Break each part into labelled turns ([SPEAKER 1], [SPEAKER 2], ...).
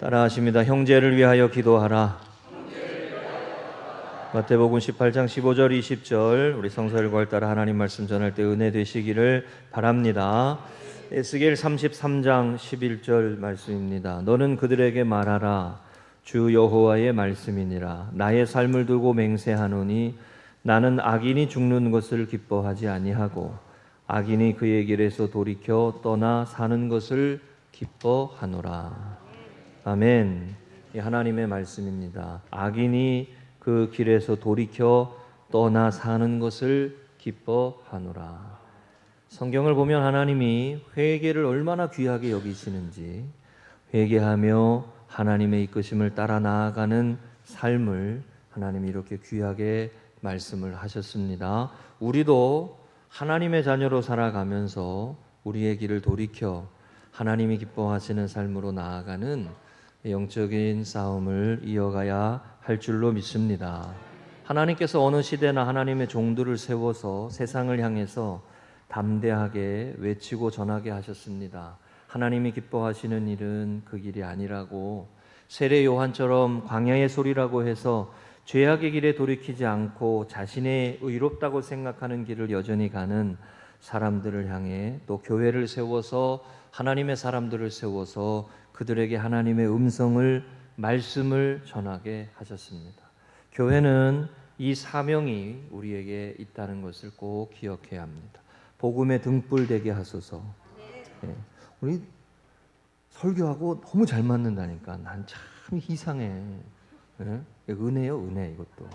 [SPEAKER 1] 따라하십니다. 형제를 위하여 기도하라. 마태복음 18장 15절 20절 우리 성서일과를 따라 하나님 말씀 전할 때 은혜 되시기를 바랍니다. 에스겔 33장 11절 말씀입니다. 너는 그들에게 말하라. 주 여호와의 말씀이니라. 나의 삶을 두고 맹세하노니 나는 악인이 죽는 것을 기뻐하지 아니하고 악인이 그의 길에서 돌이켜 떠나 사는 것을 기뻐하노라. 아멘. 이 하나님의 말씀입니다. 악인이 그 길에서 돌이켜 떠나 사는 것을 기뻐하노라. 성경을 보면 하나님이 회개를 얼마나 귀하게 여기시는지, 회개하며 하나님의 이끄심을 따라 나아가는 삶을 하나님이 이렇게 귀하게 말씀을 하셨습니다. 우리도 하나님의 자녀로 살아가면서 우리의 길을 돌이켜 하나님이 기뻐하시는 삶으로 나아가는 영적인 싸움을 이어가야 할 줄로 믿습니다. 하나님께서 어느 시대나 하나님의 종들을 세워서 세상을 향해서 담대하게 외치고 전하게 하셨습니다. 하나님이 기뻐하시는 일은 그 길이 아니라고, 세례 요한처럼 광야의 소리라고 해서 죄악의 길에 돌이키지 않고 자신의 의롭다고 생각하는 길을 여전히 가는 사람들을 향해, 또 교회를 세워서 하나님의 사람들을 세워서 그들에게 하나님의 음성을, 말씀을 전하게 하셨습니다. 교회는 이 사명이 우리에게 있다는 것을 꼭 기억해야 합니다. 복음의 등불 되게 하소서. 네. 우리 설교하고 너무 잘 맞는다니까. 난 참 이상해. 네? 은혜요, 은혜. 이것도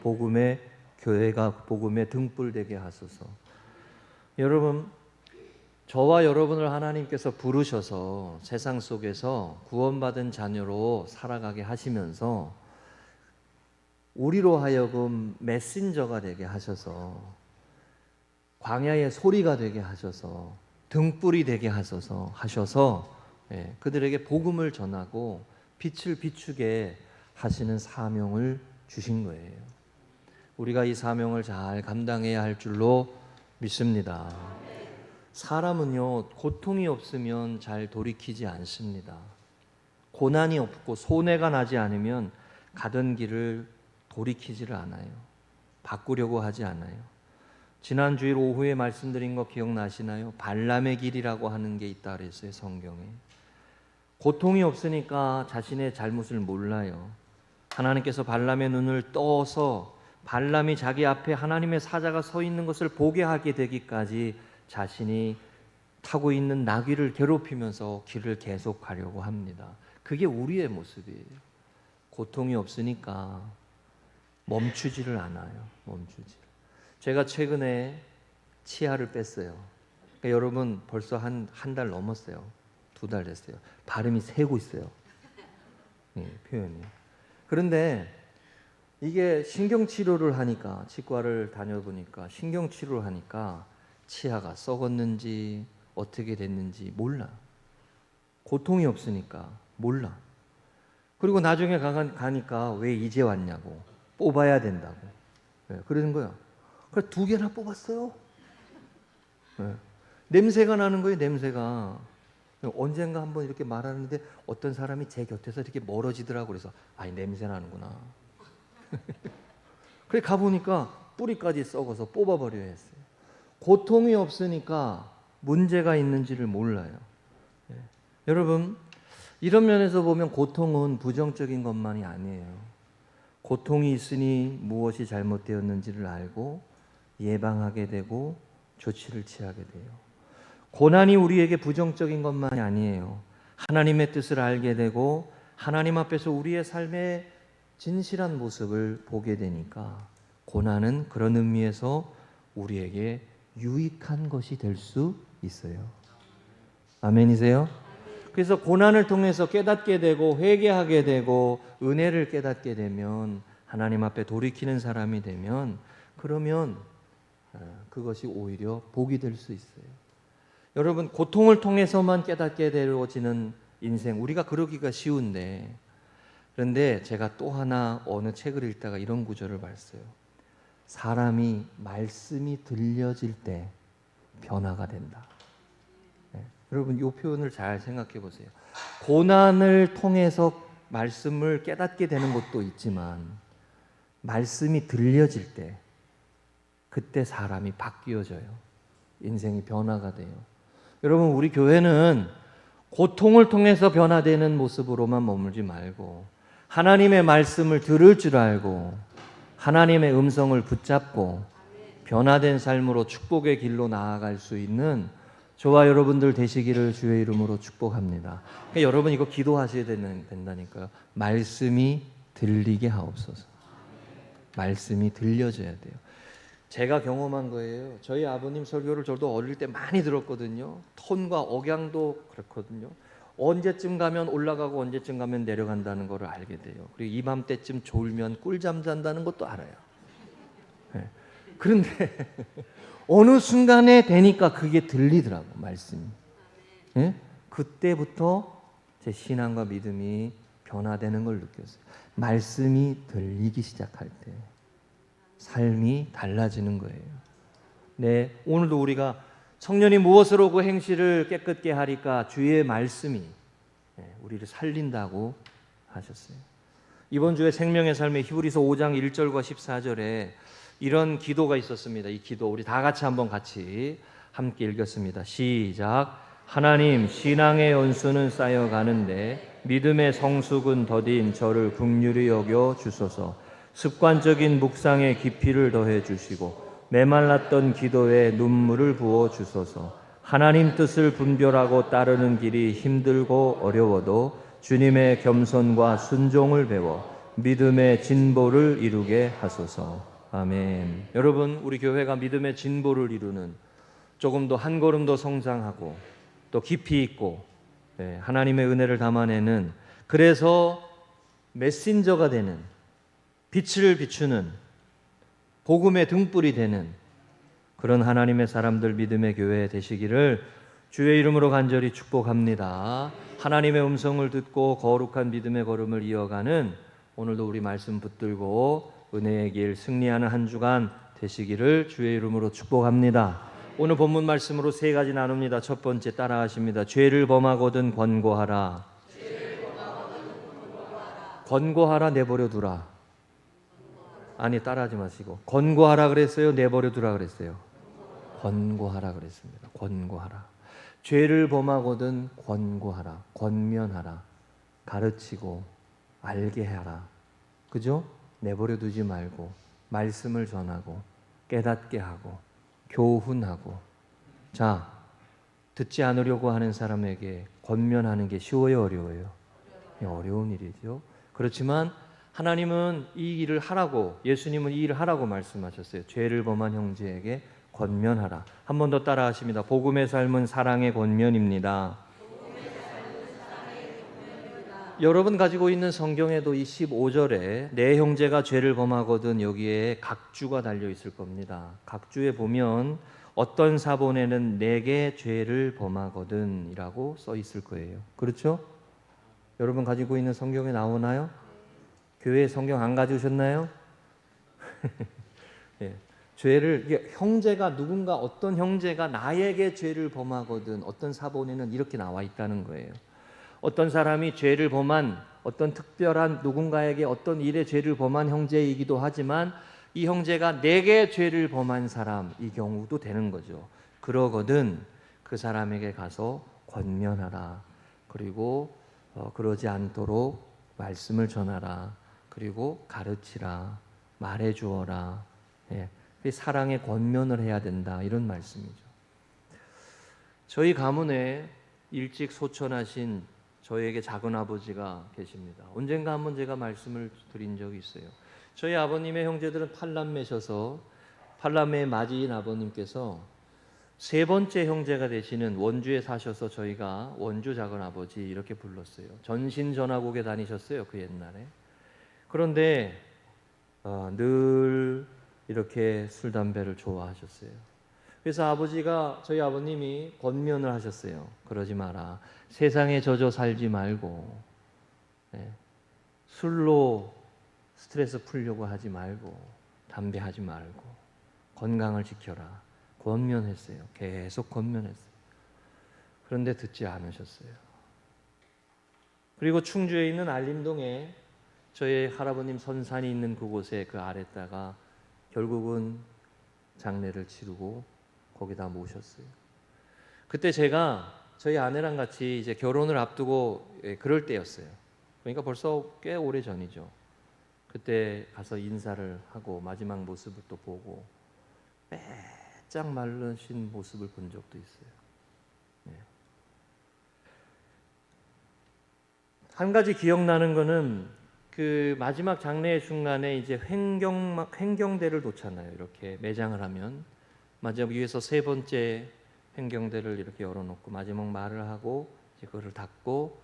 [SPEAKER 1] 복음의 교회가 복음의 등불 되게 하소서. 여러분, 저와 여러분을 하나님께서 부르셔서 세상 속에서 구원받은 자녀로 살아가게 하시면서 우리로 하여금 메신저가 되게 하셔서, 광야의 소리가 되게 하셔서, 등불이 되게 하셔서 그들에게 복음을 전하고 빛을 비추게 하시는 사명을 주신 거예요. 우리가 이 사명을 잘 감당해야 할 줄로 믿습니다. 사람은요, 고통이 없으면 잘 돌이키지 않습니다. 고난이 없고 손해가 나지 않으면 가던 길을 돌이키지를 않아요. 바꾸려고 하지 않아요. 지난 주일 오후에 말씀드린 거 기억나시나요? 발람의 길이라고 하는 게 있다 그랬어요, 성경에. 고통이 없으니까 자신의 잘못을 몰라요. 하나님께서 발람의 눈을 떠서 발람이 자기 앞에 하나님의 사자가 서 있는 것을 보게 하게 되기까지 자신이 타고 있는 나귀를 괴롭히면서 길을 계속 가려고 합니다. 그게 우리의 모습이에요. 고통이 없으니까 멈추지를 않아요. 제가 최근에 치아를 뺐어요. 그러니까 여러분 벌써 한 달 넘었어요. 2달 됐어요. 발음이 새고 있어요. 표현이. 그런데 이게 신경치료를 하니까, 치과를 다녀보니까 신경치료를 하니까 치아가 썩었는지 어떻게 됐는지 몰라. 고통이 없으니까 몰라. 그리고 나중에 가니까 왜 이제 왔냐고, 뽑아야 된다고 그러는 거야. 그래서 2개나 뽑았어요. 냄새가 나는 거예요. 냄새가. 언젠가 한번 이렇게 말하는데 어떤 사람이 제 곁에서 이렇게 멀어지더라고. 그래서 아이, 냄새 나는구나. 그래 가보니까 뿌리까지 썩어서 뽑아버려야 했어요. 고통이 없으니까 문제가 있는지를 몰라요. 여러분, 이런 면에서 보면 고통은 부정적인 것만이 아니에요. 고통이 있으니 무엇이 잘못되었는지를 알고 예방하게 되고 조치를 취하게 돼요. 고난이 우리에게 부정적인 것만이 아니에요. 하나님의 뜻을 알게 되고 하나님 앞에서 우리의 삶의 진실한 모습을 보게 되니까 고난은 그런 의미에서 우리에게 유익한 것이 될 수 있어요. 아멘이세요? 그래서 고난을 통해서 깨닫게 되고 회개하게 되고 은혜를 깨닫게 되면, 하나님 앞에 돌이키는 사람이 되면, 그러면 그것이 오히려 복이 될 수 있어요. 여러분, 고통을 통해서만 깨닫게 되어지는 인생, 우리가 그러기가 쉬운데, 그런데 제가 또 하나 어느 책을 읽다가 이런 구절을 봤어요. 사람이 말씀이 들려질 때 변화가 된다. 여러분 이 표현을 잘 생각해 보세요. 고난을 통해서 말씀을 깨닫게 되는 것도 있지만 말씀이 들려질 때 그때 사람이 바뀌어져요. 인생이 변화가 돼요. 여러분 우리 교회는 고통을 통해서 변화되는 모습으로만 머물지 말고 하나님의 말씀을 들을 줄 알고 하나님의 음성을 붙잡고 변화된 삶으로 축복의 길로 나아갈 수 있는 저와 여러분들 되시기를 주의 이름으로 축복합니다. 그러니까 여러분 이거 기도하셔야 된다니까요. 말씀이 들리게 하옵소서. 말씀이 들려져야 돼요. 제가 경험한 거예요. 저희 아버님 설교를 저도 어릴 때 많이 들었거든요. 톤과 억양도 그렇거든요. 언제쯤 가면 올라가고 언제쯤 가면 내려간다는 것을 알게 돼요. 그리고 이맘때쯤 졸면 꿀잠 잔다는 것도 알아요. 네. 그런데 어느 순간에 되니까 그게 들리더라고, 말씀이. 네? 그때부터 제 신앙과 믿음이 변화되는 걸 느꼈어요. 말씀이 들리기 시작할 때 삶이 달라지는 거예요. 네, 오늘도 우리가 청년이 무엇으로 그 행실을 깨끗게 하리까 주의 말씀이 우리를 살린다고 하셨어요. 이번 주에 생명의 삶의 히브리서 5장 1절과 14절에 이런 기도가 있었습니다. 이 기도 우리 다 같이 한번 함께 읽겠습니다. 시작. 하나님, 신앙의 연수는 쌓여가는데 믿음의 성숙은 더딘 저를 긍휼히 여겨 주소서. 습관적인 묵상에 깊이를 더해 주시고 메말랐던 기도에 눈물을 부어 주소서. 하나님 뜻을 분별하고 따르는 길이 힘들고 어려워도 주님의 겸손과 순종을 배워 믿음의 진보를 이루게 하소서. 아멘. 여러분, 우리 교회가 믿음의 진보를 이루는 조금 더 한 걸음 더 성장하고 또 깊이 있고 하나님의 은혜를 담아내는, 그래서 메신저가 되는, 빛을 비추는 복음의 등불이 되는 그런 하나님의 사람들, 믿음의 교회 되시기를 주의 이름으로 간절히 축복합니다. 하나님의 음성을 듣고 거룩한 믿음의 걸음을 이어가는 오늘도 우리 말씀 붙들고 은혜의 길 승리하는 한 주간 되시기를 주의 이름으로 축복합니다. 오늘 본문 말씀으로 세 가지 나눕니다. 첫 번째 따라하십니다. 죄를 범하거든 권고하라. 권고하라, 내버려 두라. 아니, 따라하지 마시고 권고하라 그랬어요? 내버려 두라 그랬어요? 권고하라 그랬습니다. 권고하라. 죄를 범하거든 권고하라. 권면하라. 가르치고 알게 하라. 그죠? 내버려 두지 말고 말씀을 전하고 깨닫게 하고 교훈하고. 자, 듣지 않으려고 하는 사람에게 권면하는 게 쉬워요, 어려워요? 어려운 일이죠. 그렇지만 하나님은 이 일을 하라고, 예수님은 이 일을 하라고 말씀하셨어요. 죄를 범한 형제에게 권면하라. 한 번 더 따라하십니다. 복음의 삶은 사랑의 권면입니다. 여러분 가지고 있는 성경에도 이 15절에 내 형제가 죄를 범하거든 여기에 각주가 달려 있을 겁니다. 각주에 보면 어떤 사본에는 내게 죄를 범하거든 이라고 써 있을 거예요. 그렇죠? 여러분 가지고 있는 성경에 나오나요? 교회 성경 안 가져오셨나요? 예. 죄를, 형제가 누군가, 어떤 형제가 나에게 죄를 범하거든 어떤 사본에는 이렇게 나와 있다는 거예요. 어떤 사람이 죄를 범한, 어떤 특별한 누군가에게 어떤 일에 죄를 범한 형제이기도 하지만 이 형제가 내게 죄를 범한 사람, 이 경우도 되는 거죠. 그러거든 그 사람에게 가서 권면하라. 그리고 그러지 않도록 말씀을 전하라. 그리고 가르치라. 말해주어라. 예. 사랑의 권면을 해야 된다, 이런 말씀이죠. 저희 가문에 일찍 소천하신 저에게 작은 아버지가 계십니다. 언젠가 한번 제가 말씀을 드린 적이 있어요. 저희 아버님의 형제들은 팔남매셔서 팔남매의 맞이인 아버님께서 세 번째 형제가 되시는 원주에 사셔서 저희가 원주 작은 아버지 이렇게 불렀어요. 전신전화국에 다니셨어요, 그 옛날에. 그런데 늘 이렇게 술 담배를 좋아하셨어요. 그래서 아버지가, 저희 아버님이 권면을 하셨어요. 그러지 마라. 세상에 젖어 살지 말고 술로 스트레스 풀려고 하지 말고 담배 하지 말고 건강을 지켜라. 권면했어요. 계속 권면했어요. 그런데 듣지 않으셨어요. 그리고 충주에 있는 알림동에 저희 할아버님 선산이 있는 그곳에 그 아래다가 결국은 장례를 치르고 거기다 모셨어요. 그때 제가 저희 아내랑 같이 이제 결혼을 앞두고 그럴 때였어요. 그러니까 벌써 꽤 오래 전이죠. 그때 가서 인사를 하고 마지막 모습을 또 보고 빼짝 마르신 모습을 본 적도 있어요. 네. 한 가지 기억나는 거는 그 마지막 장례의 순간에 이제 횡경대를 놓잖아요. 이렇게 매장을 하면 마지막 위에서 세 번째 횡경대를 이렇게 열어놓고 마지막 말을 하고 이제 그거를 닫고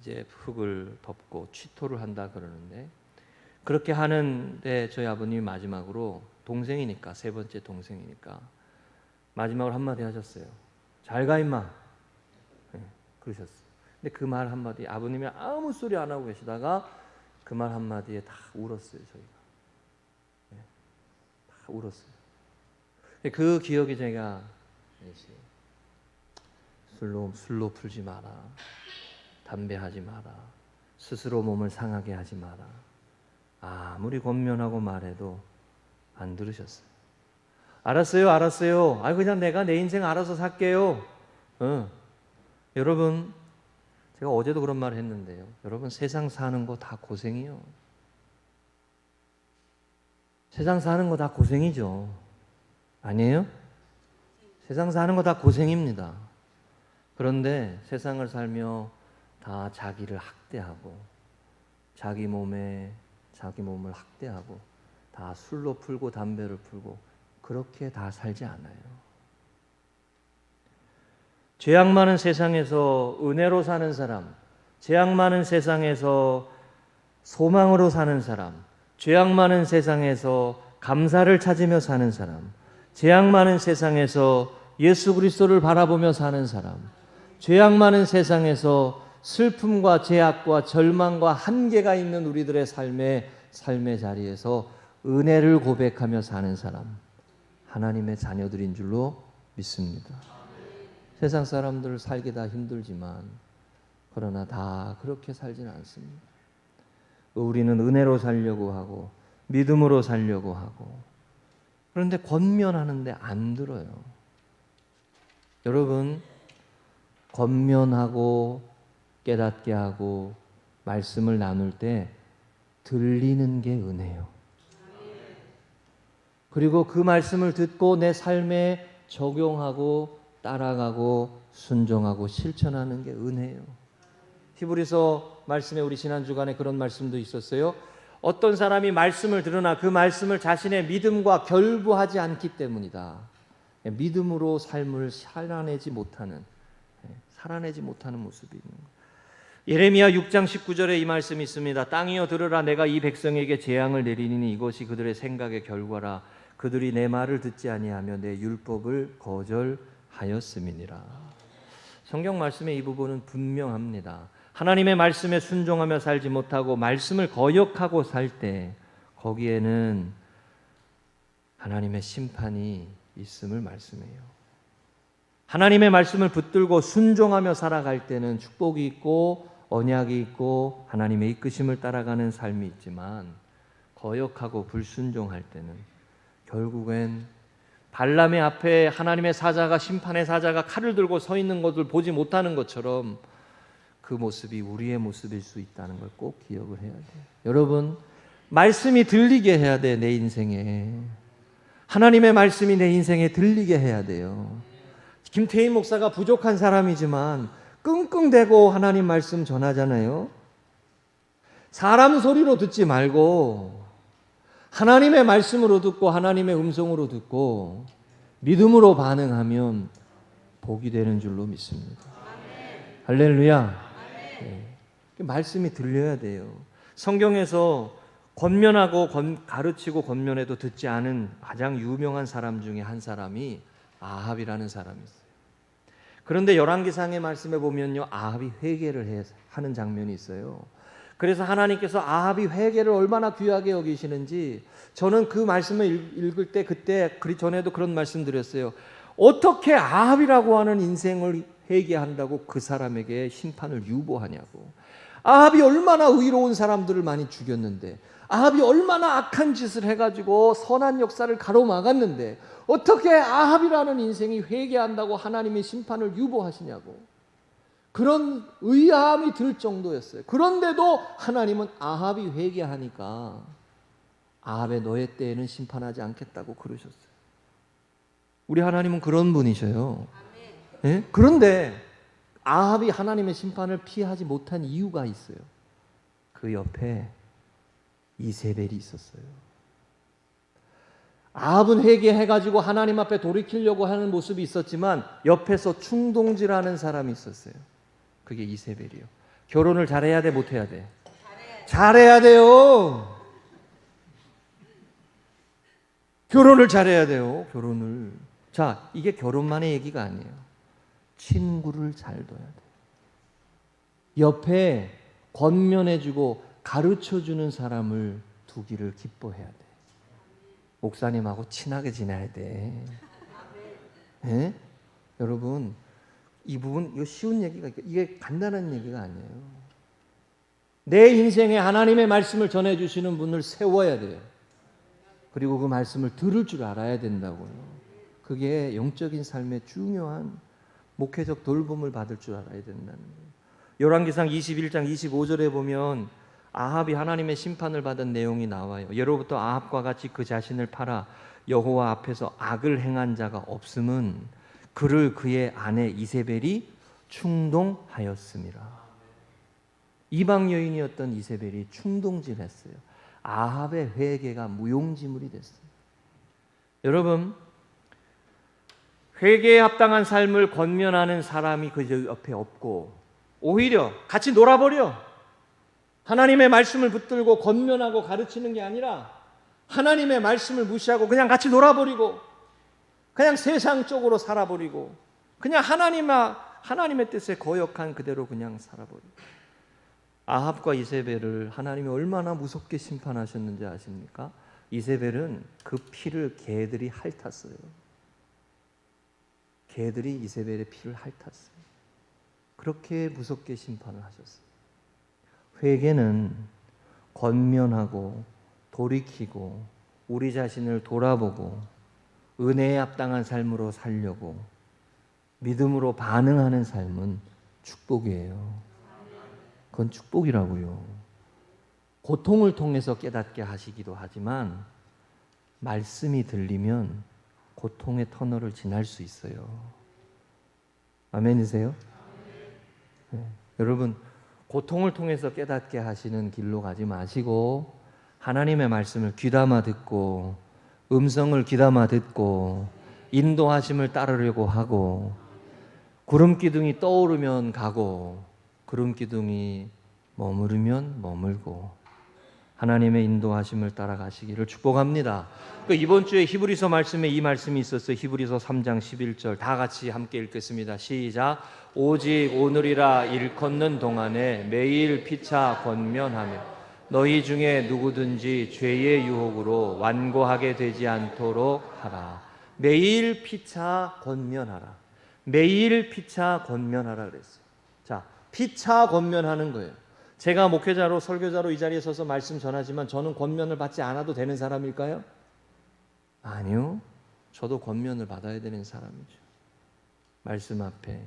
[SPEAKER 1] 이제 흙을 덮고 취토를 한다 그러는데, 그렇게 하는데 저희 아버님이 마지막으로 동생이니까, 세 번째 동생이니까 마지막으로 한마디 하셨어요. 잘 가 임마. 네, 그러셨어요. 근데 그 말 한마디, 아버님이 아무 소리 안 하고 계시다가 그 말 한마디에 다 울었어요. 저희가 다 울었어요. 그 기억이 제가 술로 풀지 마라, 담배 하지 마라, 스스로 몸을 상하게 하지 마라. 아무리 권면하고 말해도 안 들으셨어요. 알았어요. 그냥 내가 내 인생 알아서 살게요. 여러분, 제가 어제도 그런 말 했는데요. 여러분, 세상 사는 거 다 고생이요. 세상 사는 거 다 고생이죠. 아니에요? 세상 사는 거 다 고생입니다. 그런데 세상을 살며 다 자기를 학대하고 자기 몸을 학대하고 다 술로 풀고 담배를 풀고 그렇게 다 살지 않아요. 죄악 많은 세상에서 은혜로 사는 사람, 죄악 많은 세상에서 소망으로 사는 사람, 죄악 많은 세상에서 감사를 찾으며 사는 사람, 죄악 많은 세상에서 예수 그리스도를 바라보며 사는 사람, 죄악 많은 세상에서 슬픔과 죄악과 절망과 한계가 있는 우리들의 삶의 자리에서 은혜를 고백하며 사는 사람, 하나님의 자녀들인 줄로 믿습니다. 세상 사람들 살기 다 힘들지만 그러나 다 그렇게 살지는 않습니다. 우리는 은혜로 살려고 하고 믿음으로 살려고 하고, 그런데 권면하는데 안 들어요. 여러분, 권면하고 깨닫게 하고 말씀을 나눌 때 들리는 게 은혜예요. 그리고 그 말씀을 듣고 내 삶에 적용하고 따라가고 순종하고 실천하는 게 은혜예요. 히브리서 말씀에 우리 지난 주간에 그런 말씀도 있었어요. 어떤 사람이 말씀을 들으나 그 말씀을 자신의 믿음과 결부하지 않기 때문이다. 믿음으로 삶을 살아내지 못하는 모습이 있는 거예요. 예레미야 6장 19절에 이 말씀이 있습니다. 땅이여 들으라, 내가 이 백성에게 재앙을 내리니 이것이 그들의 생각의 결과라. 그들이 내 말을 듣지 아니하며 내 율법을 거절하였음이니라. 성경 말씀의 이 부분은 분명합니다. 하나님의 말씀에 순종하며 살지 못하고 말씀을 거역하고 살 때 거기에는 하나님의 심판이 있음을 말씀해요. 하나님의 말씀을 붙들고 순종하며 살아갈 때는 축복이 있고 언약이 있고 하나님의 이끄심을 따라가는 삶이 있지만, 거역하고 불순종할 때는 결국엔 발람의 앞에 하나님의 사자가, 심판의 사자가 칼을 들고 서 있는 것을 보지 못하는 것처럼 그 모습이 우리의 모습일 수 있다는 걸 꼭 기억을 해야 돼요. 여러분, 말씀이 들리게 해야 돼. 내 인생에 하나님의 말씀이 내 인생에 들리게 해야 돼요. 김태희 목사가 부족한 사람이지만 끙끙대고 하나님 말씀 전하잖아요. 사람 소리로 듣지 말고 하나님의 말씀으로 듣고 하나님의 음성으로 듣고 믿음으로 반응하면 복이 되는 줄로 믿습니다. 할렐루야. 네. 말씀이 들려야 돼요. 성경에서 권면하고 가르치고 권면해도 듣지 않은 가장 유명한 사람 중에 한 사람이 아합이라는 사람이 있어요. 그런데 열왕기상의 말씀에 보면요, 아합이 회개를 하는 장면이 있어요. 그래서 하나님께서 아합이 회개를 얼마나 귀하게 여기시는지, 저는 그 말씀을 읽을 때 그때 전에도 그런 말씀 드렸어요. 어떻게 아합이라고 하는 인생을 회개한다고 그 사람에게 심판을 유보하냐고. 아합이 얼마나 의로운 사람들을 많이 죽였는데, 아합이 얼마나 악한 짓을 해가지고 선한 역사를 가로막았는데 어떻게 아합이라는 인생이 회개한다고 하나님의 심판을 유보하시냐고. 그런 의아함이 들 정도였어요. 그런데도 하나님은 아합이 회개하니까 아합의 노예 때에는 심판하지 않겠다고 그러셨어요. 우리 하나님은 그런 분이셔요. 예? 그런데 아합이 하나님의 심판을 피하지 못한 이유가 있어요. 그 옆에 이세벨이 있었어요. 아합은 회개해가지고 하나님 앞에 돌이키려고 하는 모습이 있었지만 옆에서 충동질하는 사람이 있었어요. 그게 이세벨이요. 결혼을 잘해야 돼, 못해야 돼? 잘해야 돼요. 결혼을 잘해야 돼요. 결혼을. 자, 이게 결혼만의 얘기가 아니에요. 친구를 잘 둬야 돼. 옆에 권면해주고 가르쳐주는 사람을 두기를 기뻐해야 돼. 목사님하고 친하게 지내야 돼. 네? 여러분, 이 부분 이거 쉬운 얘기가, 이게 간단한 얘기가 아니에요. 내 인생에 하나님의 말씀을 전해주시는 분을 세워야 돼요. 그리고 그 말씀을 들을 줄 알아야 된다고요. 그게 영적인 삶의 중요한 목회적 돌봄을 받을 줄 알아야 된다는 거예요. 열왕기상 21장 25절에 보면 아합이 하나님의 심판을 받은 내용이 나와요. 예로부터 아합과 같이 그 자신을 팔아 여호와 앞에서 악을 행한 자가 없음은 그를 그의 아내 이세벨이 충동하였습니다. 이방 여인이었던 이세벨이 충동질했어요. 아합의 회개가 무용지물이 됐어요. 여러분, 회개에 합당한 삶을 권면하는 사람이 그 옆에 없고 오히려 같이 놀아버려. 하나님의 말씀을 붙들고 권면하고 가르치는 게 아니라 하나님의 말씀을 무시하고 그냥 같이 놀아버리고 그냥 세상적으로 살아버리고 그냥 하나님의 뜻에 거역한 그대로 그냥 살아버리고. 아합과 이세벨을 하나님이 얼마나 무섭게 심판하셨는지 아십니까? 이세벨은 그 피를 개들이 핥았어요. 개들이 이세벨의 피를 핥았어요. 그렇게 무섭게 심판을 하셨어요. 회개는 권면하고 돌이키고 우리 자신을 돌아보고 은혜에 합당한 삶으로 살려고 믿음으로 반응하는 삶은 축복이에요. 그건 축복이라고요. 고통을 통해서 깨닫게 하시기도 하지만 말씀이 들리면 고통의 터널을 지날 수 있어요. 아멘이세요? 네. 여러분, 고통을 통해서 깨닫게 하시는 길로 가지 마시고 하나님의 말씀을 귀담아 듣고 음성을 귀담아 듣고 인도하심을 따르려고 하고 구름 기둥이 떠오르면 가고 구름 기둥이 머무르면 머물고 하나님의 인도하심을 따라가시기를 축복합니다. 이번 주에 히브리서 말씀에 이 말씀이 있었어요. 히브리서 3장 11절 다 같이 함께 읽겠습니다. 시작. 오직 오늘이라 일컫는 동안에 매일 피차 권면하며 너희 중에 누구든지 죄의 유혹으로 완고하게 되지 않도록 하라. 매일 피차 권면하라. 매일 피차 권면하라 그랬어요. 자, 피차 권면하는 거예요. 제가 목회자로 설교자로 이 자리에 서서 말씀 전하지만 저는 권면을 받지 않아도 되는 사람일까요? 아니요. 저도 권면을 받아야 되는 사람이죠. 말씀 앞에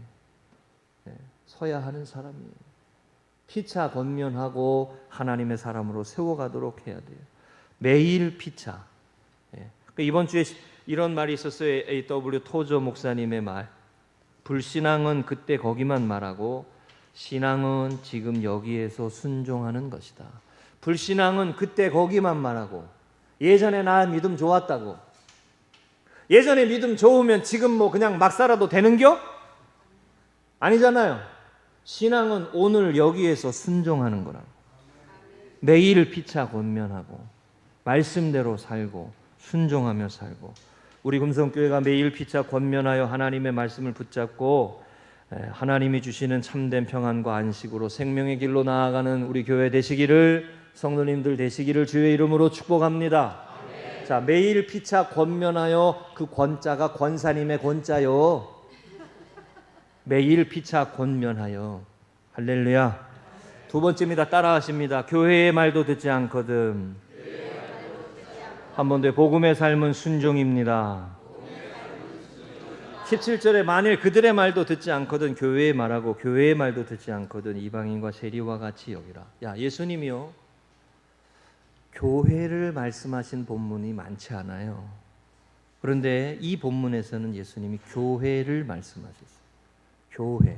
[SPEAKER 1] 서야 하는 사람이에요. 피차 권면하고 하나님의 사람으로 세워가도록 해야 돼요. 매일 피차. 이번 주에 이런 말이 있었어요. A.W. 토저 목사님의 말. 불신앙은 그때 거기만 말하고 신앙은 지금 여기에서 순종하는 것이다. 불신앙은 그때 거기만 말하고 예전에 나 믿음 좋았다고 예전에 믿음 좋으면 지금 뭐 그냥 막 살아도 되는겨? 아니잖아요. 신앙은 오늘 여기에서 순종하는 거라고. 매일 피차 권면하고 말씀대로 살고 순종하며 살고 우리 금성교회가 매일 피차 권면하여 하나님의 말씀을 붙잡고 하나님이 주시는 참된 평안과 안식으로 생명의 길로 나아가는 우리 교회 되시기를 성도님들 되시기를 주의 이름으로 축복합니다. 아멘. 자, 매일 피차 권면하여 그 권자가 권사님의 권자요. 매일 피차 권면하여. 할렐루야. 두 번째입니다. 따라하십니다. 교회의 말도 듣지 않거든. 한 번 더. 복음의 삶은 순종입니다. 17절에 만일 그들의 말도 듣지 않거든 교회의 말하고 교회의 말도 듣지 않거든 이방인과 세리와 같이 여기라. 야, 예수님이요, 교회를 말씀하신 본문이 많지 않아요. 그런데 이 본문에서는 예수님이 교회를 말씀하셨어요. 교회.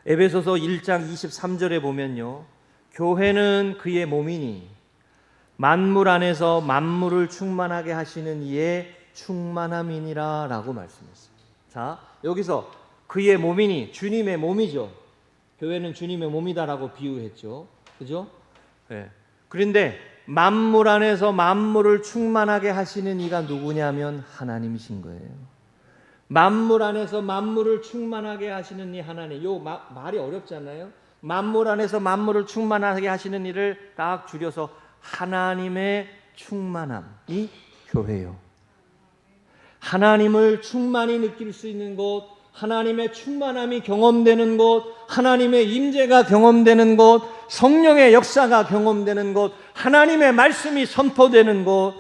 [SPEAKER 1] 에베소서 1장 23절에 보면요, 교회는 그의 몸이니 만물 안에서 만물을 충만하게 하시는 이의 충만함이니라 라고 말씀했어요. 자, 여기서 그의 몸이니 주님의 몸이죠. 교회는 주님의 몸이다라고 비유했죠. 그죠? 네. 그런데 만물 안에서 만물을 충만하게 하시는 이가 누구냐면 하나님이신 거예요. 만물 안에서 만물을 충만하게 하시는 이 하나님. 요 말이 어렵잖아요. 만물 안에서 만물을 충만하게 하시는 이를 딱 줄여서 하나님의 충만함이 교회요. 하나님을 충만히 느낄 수 있는 곳, 하나님의 충만함이 경험되는 곳, 하나님의 임재가 경험되는 곳, 성령의 역사가 경험되는 곳, 하나님의 말씀이 선포되는 곳,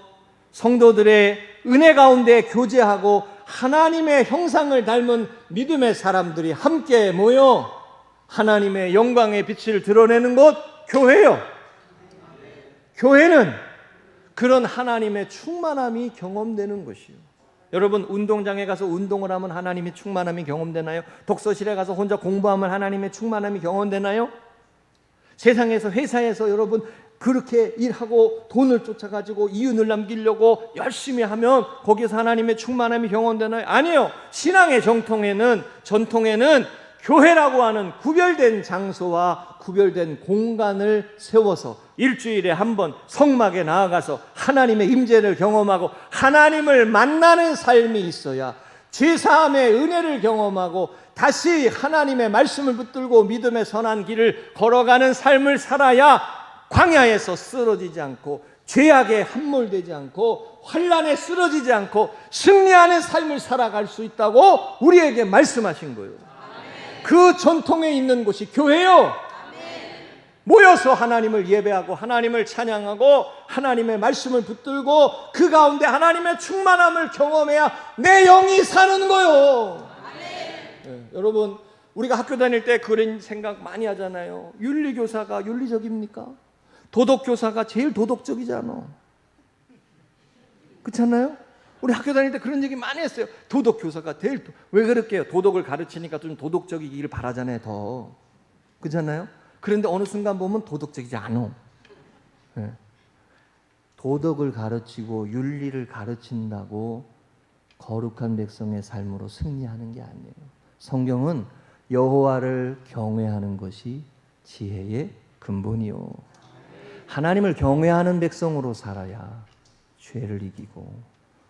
[SPEAKER 1] 성도들의 은혜 가운데 교제하고 하나님의 형상을 닮은 믿음의 사람들이 함께 모여 하나님의 영광의 빛을 드러내는 곳, 교회요. 교회는 그런 하나님의 충만함이 경험되는 것이요. 여러분, 운동장에 가서 운동을 하면 하나님의 충만함이 경험되나요? 독서실에 가서 혼자 공부하면 하나님의 충만함이 경험되나요? 세상에서, 회사에서 여러분 그렇게 일하고 돈을 쫓아가지고 이윤을 남기려고 열심히 하면 거기서 하나님의 충만함이 경험되나요? 아니요. 신앙의 전통에는 교회라고 하는 구별된 장소와 구별된 공간을 세워서 일주일에 한 번 성막에 나아가서 하나님의 임재를 경험하고 하나님을 만나는 삶이 있어야 죄사함의 은혜를 경험하고 다시 하나님의 말씀을 붙들고 믿음의 선한 길을 걸어가는 삶을 살아야 광야에서 쓰러지지 않고 죄악에 함몰되지 않고 환난에 쓰러지지 않고 승리하는 삶을 살아갈 수 있다고 우리에게 말씀하신 거예요. 그 전통에 있는 곳이 교회요. 모여서 하나님을 예배하고 하나님을 찬양하고 하나님의 말씀을 붙들고 그 가운데 하나님의 충만함을 경험해야 내 영이 사는 거요. 네, 여러분, 우리가 학교 다닐 때 그런 생각 많이 하잖아요. 윤리교사가 윤리적입니까? 도덕교사가 제일 도덕적이잖아. 그렇지 않나요? 우리 학교 다닐 때 그런 얘기 많이 했어요. 도덕교사가 제일 왜 그럴게요? 도덕을 가르치니까 좀 도덕적이기를 바라잖아요. 더. 그렇지 않나요? 그런데 어느 순간 보면 도덕적이지 않아. 네. 도덕을 가르치고 윤리를 가르친다고 거룩한 백성의 삶으로 승리하는 게 아니에요. 성경은 여호와를 경외하는 것이 지혜의 근본이요. 하나님을 경외하는 백성으로 살아야 죄를 이기고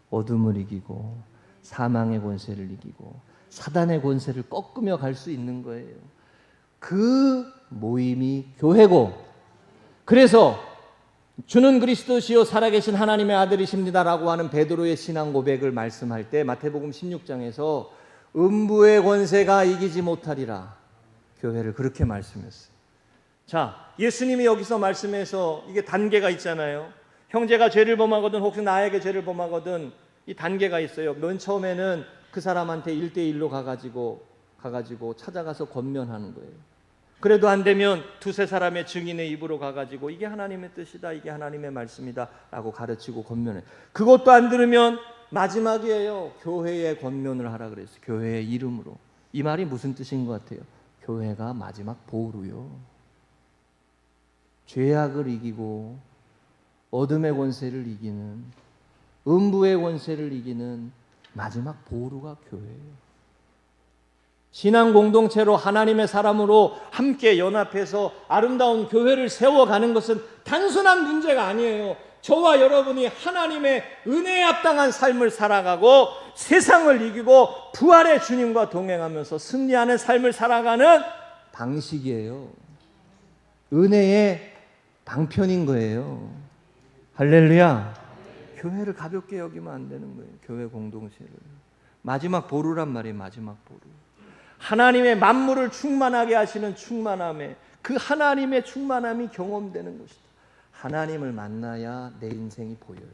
[SPEAKER 1] 어둠을 이기고 사망의 권세를 이기고 사단의 권세를 꺾으며 갈 수 있는 거예요. 그 모임이 교회고, 그래서 주는 그리스도시요 살아계신 하나님의 아들이십니다라고 하는 베드로의 신앙 고백을 말씀할 때 마태복음 16장에서 음부의 권세가 이기지 못하리라, 교회를 그렇게 말씀했어요. 자, 예수님이 여기서 말씀해서 이게 단계가 있잖아요. 형제가 죄를 범하거든 혹시 나에게 죄를 범하거든, 이 단계가 있어요. 맨 처음에는 그 사람한테 1대1로 가가지고 찾아가서 권면하는 거예요. 그래도 안 되면 두세 사람의 증인의 입으로 가가지고 이게 하나님의 뜻이다, 이게 하나님의 말씀이다 라고 가르치고 권면해. 그것도 안 들으면 마지막이에요. 교회에 권면을 하라 그랬어요. 교회의 이름으로. 이 말이 무슨 뜻인 것 같아요? 교회가 마지막 보루요. 죄악을 이기고 어둠의 권세를 이기는, 음부의 권세를 이기는 마지막 보루가 교회예요. 신앙 공동체로 하나님의 사람으로 함께 연합해서 아름다운 교회를 세워가는 것은 단순한 문제가 아니에요. 저와 여러분이 하나님의 은혜에 합당한 삶을 살아가고 세상을 이기고 부활의 주님과 동행하면서 승리하는 삶을 살아가는 방식이에요. 은혜의 방편인 거예요. 할렐루야. 교회를 가볍게 여기면 안 되는 거예요. 교회 공동체를. 마지막 보루란 말이에요. 마지막 보루. 하나님의 만물을 충만하게 하시는 충만함에 그 하나님의 충만함이 경험되는 것이다. 하나님을 만나야 내 인생이 보여요.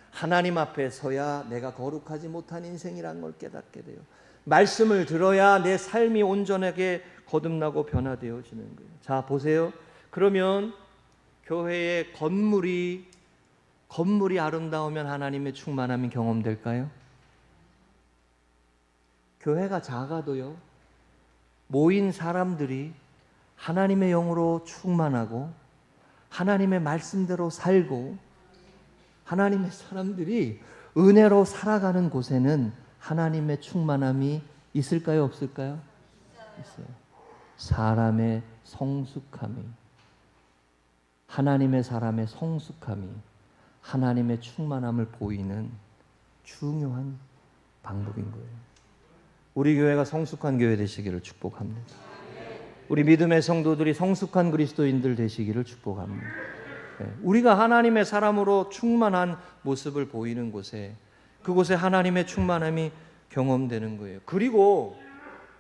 [SPEAKER 1] 하나님 앞에 서야 내가 거룩하지 못한 인생이란 걸 깨닫게 돼요. 말씀을 들어야 내 삶이 온전하게 거듭나고 변화되어지는 거예요. 자, 보세요. 그러면 교회의 건물이 아름다우면 하나님의 충만함이 경험될까요? 교회가 작아도요, 모인 사람들이 하나님의 영으로 충만하고 하나님의 말씀대로 살고 하나님의 사람들이 은혜로 살아가는 곳에는 하나님의 충만함이 있을까요? 없을까요? 있어요. 사람의 성숙함이, 하나님의 사람의 성숙함이 하나님의 충만함을 보이는 중요한 방법인 거예요. 우리 교회가 성숙한 교회 되시기를 축복합니다. 우리 믿음의 성도들이 성숙한 그리스도인들 되시기를 축복합니다. 우리가 하나님의 사람으로 충만한 모습을 보이는 곳에, 그곳에 하나님의 충만함이 경험되는 거예요. 그리고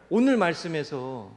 [SPEAKER 1] 오늘 말씀에서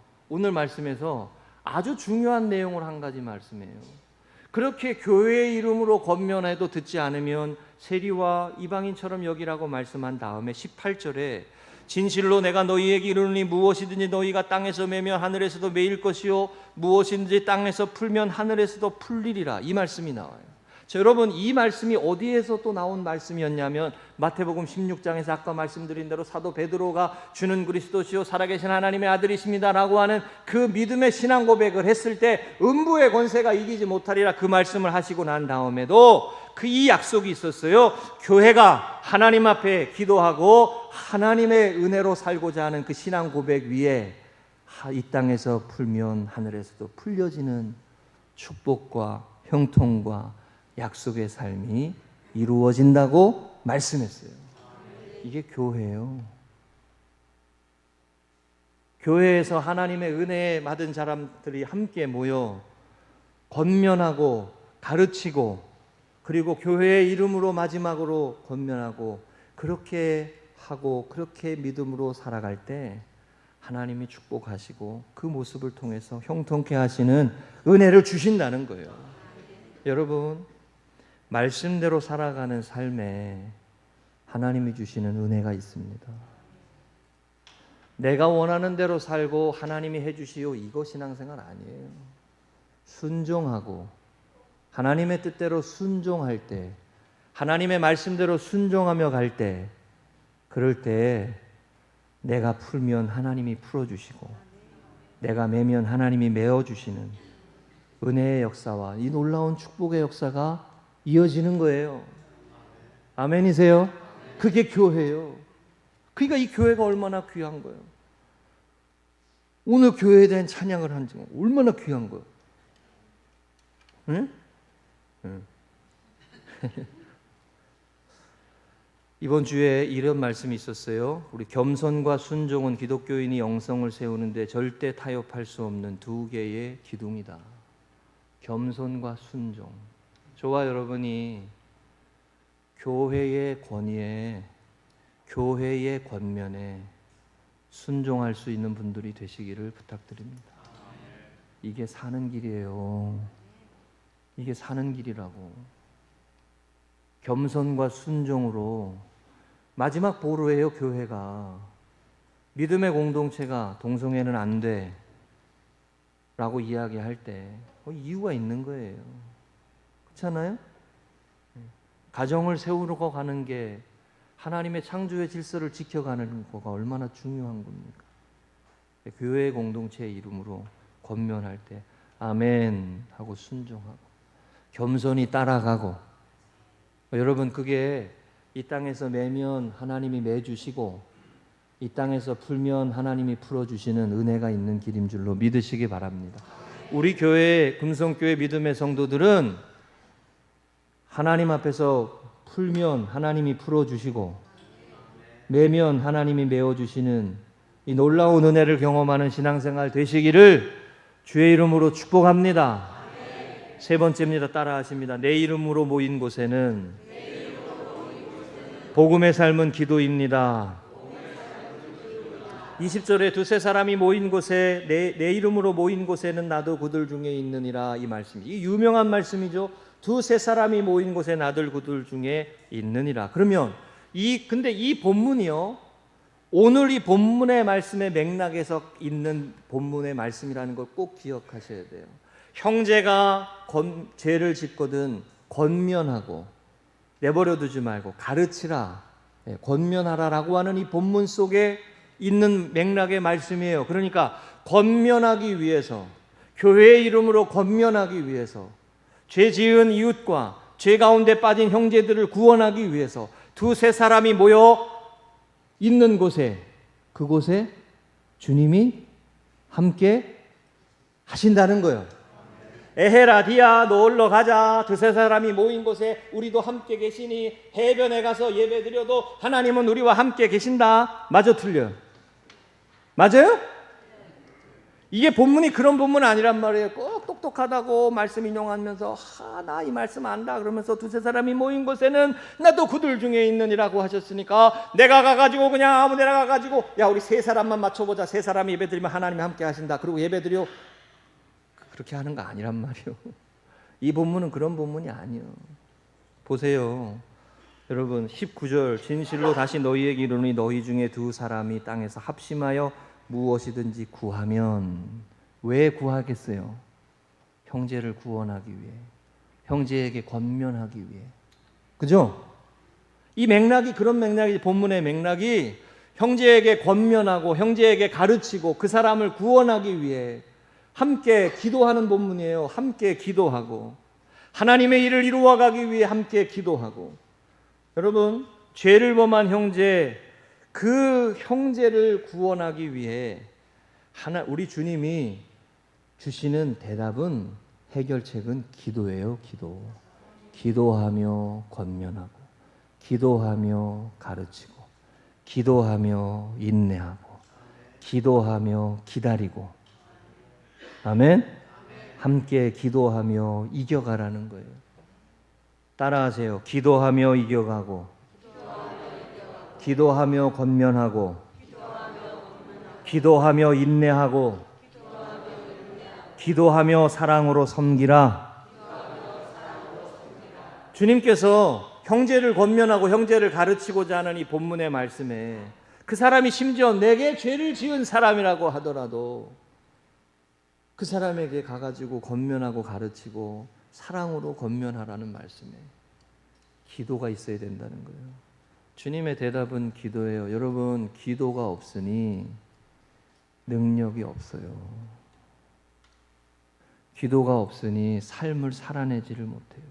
[SPEAKER 1] 아주 중요한 내용을 한 가지 말씀해요. 그렇게 교회의 이름으로 권면해도 듣지 않으면 세리와 이방인처럼 여기라고 말씀한 다음에 18절에 진실로 내가 너희에게 이르노니 무엇이든지 너희가 땅에서 매면 하늘에서도 매일 것이요 무엇이든지 땅에서 풀면 하늘에서도 풀리리라, 이 말씀이 나와요. 자, 여러분, 이 말씀이 어디에서 또 나온 말씀이었냐면 마태복음 16장에서 아까 말씀드린 대로 사도 베드로가 주는 그리스도시요 살아계신 하나님의 아들이십니다 라고 하는 그 믿음의 신앙 고백을 했을 때 음부의 권세가 이기지 못하리라, 그 말씀을 하시고 난 다음에도 이 약속이 있었어요. 교회가 하나님 앞에 기도하고 하나님의 은혜로 살고자 하는 그 신앙 고백 위에 이 땅에서 풀면 하늘에서도 풀려지는 축복과 형통과 약속의 삶이 이루어진다고 말씀했어요. 이게 교회예요. 교회에서 하나님의 은혜 받은 사람들이 함께 모여 권면하고 가르치고, 그리고 교회의 이름으로 마지막으로 권면하고, 그렇게 하고 그렇게 믿음으로 살아갈 때 하나님이 축복하시고 그 모습을 통해서 형통케 하시는 은혜를 주신다는 거예요. 여러분, 말씀대로 살아가는 삶에 하나님이 주시는 은혜가 있습니다. 내가 원하는 대로 살고 하나님이 해주시오, 이거 신앙생활 아니에요. 순종하고 하나님의 뜻대로 순종할 때, 하나님의 말씀대로 순종하며 갈 때, 그럴 때 내가 풀면 하나님이 풀어주시고 내가 매면 하나님이 메어주시는 은혜의 역사와 이 놀라운 축복의 역사가 이어지는 거예요. 아멘이세요? 그게 교회예요. 그러니까 이 교회가 얼마나 귀한 거예요. 오늘 교회에 대한 찬양을 한 지 얼마나 귀한 거예요. 응? 이번 주에 이런 말씀이 있었어요. 우리 겸손과 순종은 기독교인이 영성을 세우는데 절대 타협할 수 없는 두 개의 기둥이다. 겸손과 순종. 저와 여러분이 교회의 권위에, 교회의 권면에 순종할 수 있는 분들이 되시기를 부탁드립니다. 이게 사는 길이에요. 이게 사는 길이라고. 겸손과 순종으로 마지막 보루예요. 교회가, 믿음의 공동체가 동성애는 안 돼 라고 이야기할 때 이유가 있는 거예요. 그렇잖아요? 가정을 세우고 가는 게, 하나님의 창조의 질서를 지켜가는 거가 얼마나 중요한 겁니까? 교회의 공동체의 이름으로 권면할 때 아멘 하고 순종하고 겸손히 따라가고, 여러분, 그게 이 땅에서 매면 하나님이 매주시고 이 땅에서 풀면 하나님이 풀어주시는 은혜가 있는 길인 줄로 믿으시기 바랍니다. 우리 교회, 금성교회 믿음의 성도들은 하나님 앞에서 풀면 하나님이 풀어주시고 매면 하나님이 메어주시는 이 놀라운 은혜를 경험하는 신앙생활 되시기를 주의 이름으로 축복합니다. 세 번째입니다. 따라하십니다. 내 이름으로 모인 곳에는 복음의 삶은 기도입니다. 20절에 두세 사람이 모인 곳에 내 이름으로 모인 곳에는 나도 그들 중에 있느니라 이 말씀이 이 유명한 말씀이죠. 두세 사람이 모인 곳에 나도 그들 중에 있느니라. 그러면 근데 이 본문이요. 오늘 이 본문의 말씀의 맥락에서 있는 본문의 말씀이라는 걸 꼭 기억하셔야 돼요. 형제가 죄를 짓거든 권면하고 내버려 두지 말고 가르치라, 권면하라라고 하는 이 본문 속에 있는 맥락의 말씀이에요. 그러니까 권면하기 위해서, 교회의 이름으로 권면하기 위해서, 죄 지은 이웃과 죄 가운데 빠진 형제들을 구원하기 위해서 두세 사람이 모여 있는 곳에, 그곳에 주님이 함께 하신다는 거예요. 에헤라디야 놀러 가자. 두세 사람이 모인 곳에 우리도 함께 계시니 해변에 가서 예배드려도 하나님은 우리와 함께 계신다. 맞아, 틀려요? 맞아요? 이게 본문이 그런 본문 아니란 말이에요. 꼭 똑똑하다고 말씀 인용하면서 나 이 말씀 안다 그러면서 두세 사람이 모인 곳에는 나도 그들 중에 있느니라고 하셨으니까 내가 가가지고 그냥 아무 데나 가가지고 야 우리 세 사람만 맞춰보자. 세 사람이 예배드리면 하나님이 함께 하신다. 그리고 예배드려. 그렇게 하는 거 아니란 말이에요. 이 본문은 그런 본문이 아니에요. 보세요. 여러분 19절 진실로 다시 너희에게 이르노니 너희 중에 두 사람이 땅에서 합심하여 무엇이든지 구하면 왜 구하겠어요? 형제를 구원하기 위해, 형제에게 권면하기 위해. 그죠? 이 맥락이 그런 맥락이 본문의 맥락이 형제에게 권면하고 형제에게 가르치고 그 사람을 구원하기 위해 함께 기도하는 본문이에요. 함께 기도하고 하나님의 일을 이루어가기 위해 함께 기도하고. 여러분 죄를 범한 형제, 그 형제를 구원하기 위해 우리 주님이 주시는 대답은, 해결책은 기도예요. 기도하며 권면하고, 기도하며 가르치고, 기도하며 인내하고, 기도하며 기다리고. 아멘? 함께 기도하며 이겨가라는 거예요. 따라하세요. 기도하며 이겨가고, 기도하며 권면하고, 기도하며 인내하고, 기도하며 사랑으로 섬기라. 주님께서 형제를 권면하고 형제를 가르치고자 하는 이 본문의 말씀에 그 사람이 심지어 내게 죄를 지은 사람이라고 하더라도 그 사람에게 가가지고 권면하고 가르치고 사랑으로 권면하라는 말씀에 기도가 있어야 된다는 거예요. 주님의 대답은 기도예요. 여러분 기도가 없으니 능력이 없어요. 기도가 없으니 삶을 살아내지를 못해요.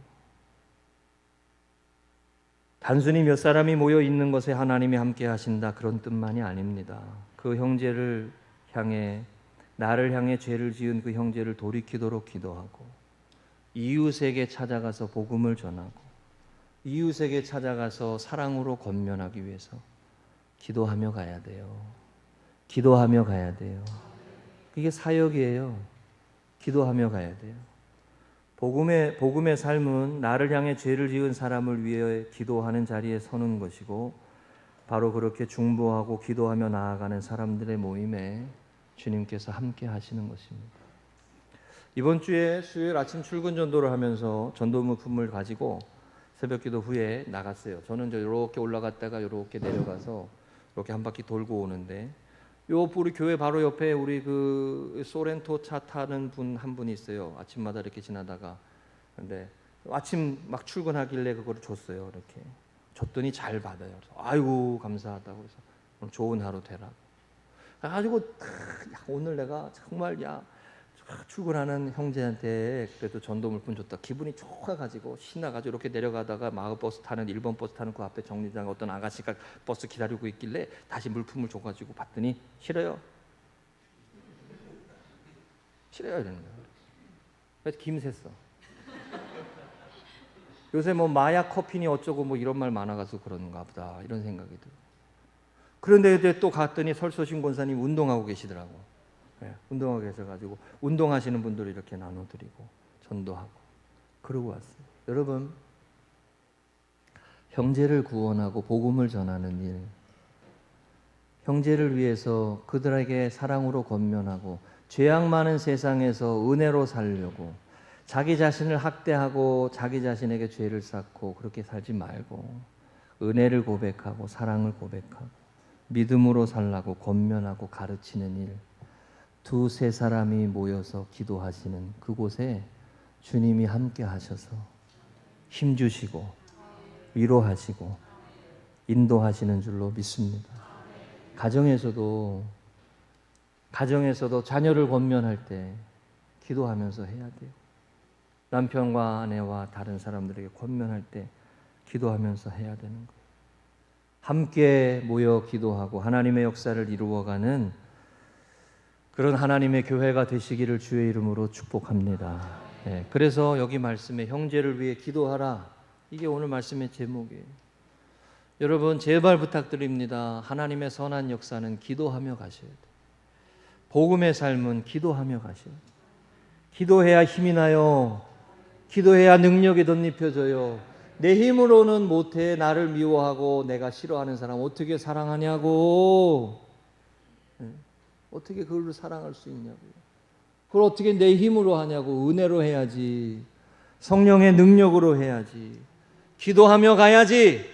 [SPEAKER 1] 단순히 몇 사람이 모여 있는 것에 하나님이 함께 하신다 그런 뜻만이 아닙니다. 그 형제를 향해, 나를 향해 죄를 지은 그 형제를 돌이키도록 기도하고, 이웃에게 찾아가서 복음을 전하고, 이웃에게 찾아가서 사랑으로 권면하기 위해서 기도하며 가야 돼요. 기도하며 가야 돼요. 이게 사역이에요. 기도하며 가야 돼요. 복음의 삶은 나를 향해 죄를 지은 사람을 위해 기도하는 자리에 서는 것이고, 바로 그렇게 중보하고 기도하며 나아가는 사람들의 모임에 주님께서 함께 하시는 것입니다. 이번 주에 수요일 아침 출근 전도를 하면서 전도물품을 가지고 새벽기도 후에 나갔어요. 저는 이렇게 올라갔다가 이렇게 내려가서 이렇게 한 바퀴 돌고 오는데, 우리 교회 바로 옆에 우리 그 소렌토 차 타는 분 한 분이 있어요. 아침마다 이렇게 지나다가. 근데 아침 막 출근하길래 그거를 줬어요. 이렇게 줬더니 잘 받아요. 아이고 감사하다고 해서 오늘 좋은 하루 되라고. 그래가지고 오늘 내가 정말 출근하는 형제한테 그래도 전도 물품 줬다. 기분이 좋아가지고 신나가지고 이렇게 내려가다가 마을버스 타는 1번 버스 타는 그 앞에 정류장 어떤 아가씨가 버스 기다리고 있길래 다시 물품을 줘가지고 봤더니 싫어요. 이러는 거예요. 그래서 김샜어. 요새 뭐 마약 커피니 어쩌고 뭐 이런 말 많아가지고 그런가 보다 이런 생각이 들어요. 그런데 또 갔더니 설소신 권사님 운동하고 계시더라고. 네, 운동하고 계셔가지고 운동하시는 분들 이렇게 나눠드리고 전도하고 그러고 왔어요. 여러분 형제를 구원하고 복음을 전하는 일, 형제를 위해서 그들에게 사랑으로 권면하고 죄악 많은 세상에서 은혜로 살려고 자기 자신을 학대하고 자기 자신에게 죄를 쌓고 그렇게 살지 말고 은혜를 고백하고 사랑을 고백하고 믿음으로 살라고 권면하고 가르치는 일, 두세 사람이 모여서 기도하시는 그곳에 주님이 함께 하셔서 힘주시고 위로하시고 인도하시는 줄로 믿습니다. 가정에서도 자녀를 권면할 때 기도하면서 해야 돼요. 남편과 아내와 다른 사람들에게 권면할 때 기도하면서 해야 되는 거예요. 함께 모여 기도하고 하나님의 역사를 이루어가는 그런 하나님의 교회가 되시기를 주의 이름으로 축복합니다. 네, 그래서 여기 말씀에 형제를 위해 기도하라. 이게 오늘 말씀의 제목이에요. 여러분 제발 부탁드립니다. 하나님의 선한 역사는 기도하며 가셔야 돼요. 복음의 삶은 기도하며 가셔야 돼요. 기도해야 힘이 나요. 기도해야 능력이 덧입혀져요. 내 힘으로는 못해. 나를 미워하고 내가 싫어하는 사람 어떻게 사랑하냐고. 어떻게 그걸 사랑할 수 있냐고요. 그걸 어떻게 내 힘으로 하냐고. 은혜로 해야지. 성령의 능력으로 해야지. 기도하며 가야지.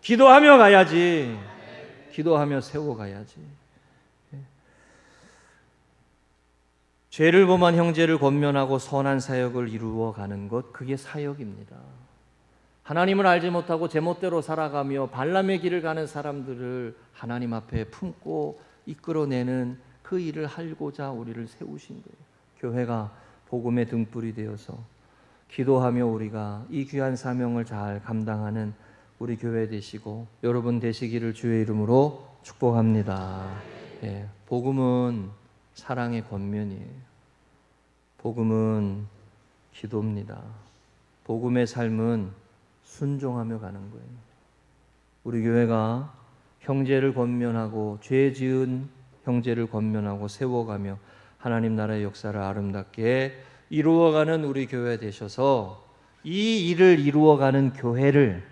[SPEAKER 1] 기도하며 가야지. 기도하며 세워가야지. 죄를 범한 형제를 권면하고 선한 사역을 이루어가는 것, 그게 사역입니다. 하나님을 알지 못하고 제멋대로 살아가며 발람의 길을 가는 사람들을 하나님 앞에 품고 이끌어내는 그 일을 하고자 우리를 세우신 거예요. 교회가 복음의 등불이 되어서 기도하며 우리가 이 귀한 사명을 잘 감당하는 우리 교회 되시고 여러분 되시기를 주의 이름으로 축복합니다. 예, 복음은 사랑의 권면이에요. 복음은 기도입니다. 복음의 삶은 순종하며 가는 거예요. 우리 교회가 형제를 권면하고 죄 지은 형제를 권면하고 세워가며 하나님 나라의 역사를 아름답게 이루어가는 우리 교회 되셔서 이 일을 이루어가는 교회를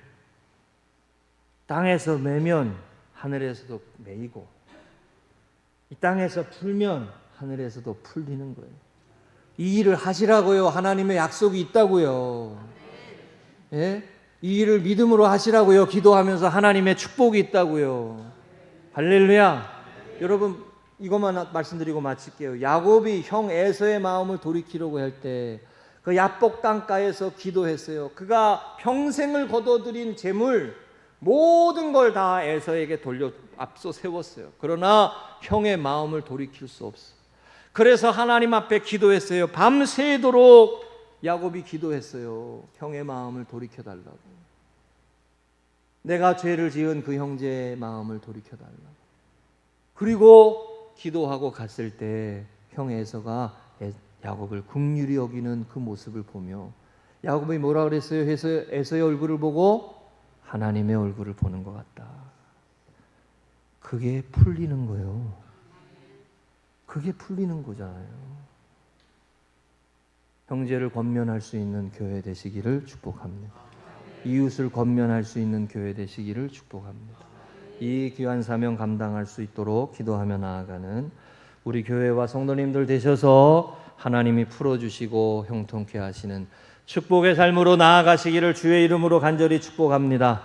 [SPEAKER 1] 땅에서 매면 하늘에서도 매이고 이 땅에서 풀면 하늘에서도 풀리는 거예요. 이 일을 하시라고요. 하나님의 약속이 있다고요. 예? 이 일을 믿음으로 하시라고요. 기도하면서 하나님의 축복이 있다고요. 할렐루야. 여러분 이것만 말씀드리고 마칠게요. 야곱이 형 에서의 마음을 돌이키려고 할 때 그 야복 강가에서 기도했어요. 그가 평생을 거둬들인 재물 모든 걸 다 에서에게 돌려 앞서 세웠어요. 그러나 형의 마음을 돌이킬 수 없어. 그래서 하나님 앞에 기도했어요. 밤새도록 야곱이 기도했어요. 형의 마음을 돌이켜달라고. 내가 죄를 지은 그 형제의 마음을 돌이켜달라고. 그리고 기도하고 갔을 때 형 에서가 야곱을 긍휼히 여기는 그 모습을 보며 야곱이 뭐라 그랬어요? 에서의 얼굴을 보고 하나님의 얼굴을 보는 것 같다. 그게 풀리는 거예요. 그게 풀리는 거잖아요. 형제를 권면할 수 있는 교회 되시기를 축복합니다. 이웃을 권면할 수 있는 교회 되시기를 축복합니다. 이 귀한 사명 감당할 수 있도록 기도하며 나아가는 우리 교회와 성도님들 되셔서 하나님이 풀어주시고 형통케 하시는 축복의 삶으로 나아가시기를 주의 이름으로 간절히 축복합니다.